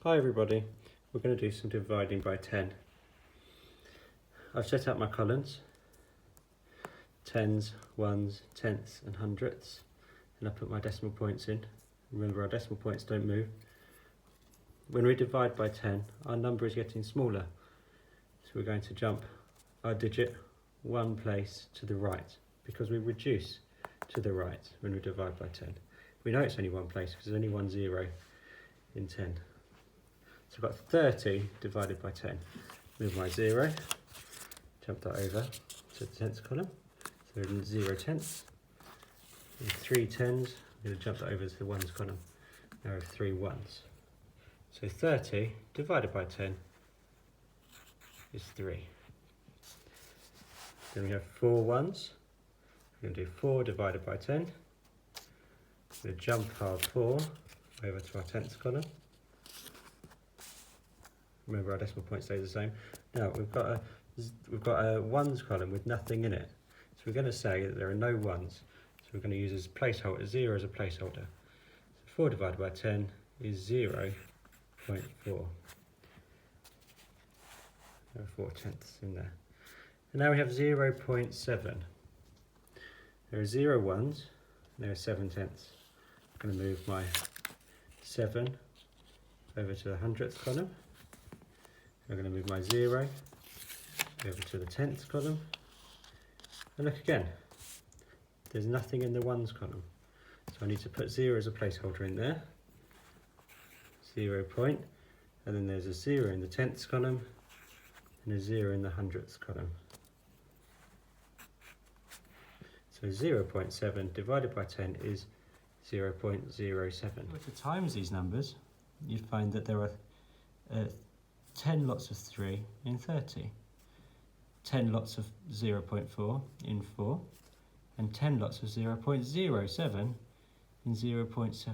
Hi everybody, we're going to do some dividing by 10. I've set out my columns, tens, ones, tenths and hundredths, and I put my decimal points in. Remember, our decimal points don't move. When we divide by 10, our number is getting smaller, so we're going to jump our digit one place to the right because we reduce to the right when we divide by 10. We know it's only one place because there's only one zero in 10. So I've got 30 divided by 10. Move my 0, jump that over to the tenths column. So 0 tenths. And 3 tens, I'm going to jump that over to the ones column. Now I have 3 ones. So 30 divided by 10 is 3. Then we have 4 ones. We're going to do 4 divided by 10. We're going to jump our 4 over to our tenths column. Remember, our decimal point stays the same. Now we've got a ones column with nothing in it. So we're going to say that there are no ones. So we're going to use as placeholder 0 as a placeholder. So 4 divided by 10 is 0.4. There are 4 tenths in there. And now we have 0.7. There are 0 ones, and there are 7 tenths. I'm going to move my 7 over to the hundredths column. I'm going to move my 0 over to the tenths column. And look again, there's nothing in the ones column. So I need to put 0 as a placeholder in there. 0 point, and then there's a 0 in the tenths column and a 0 in the hundredths column. So 0.7 divided by 10 is 0.07. If you times these numbers, you find that there are 10 lots of 3 in 30, 10 lots of 0.4 in 4, and 10 lots of 0.07 in 0.7.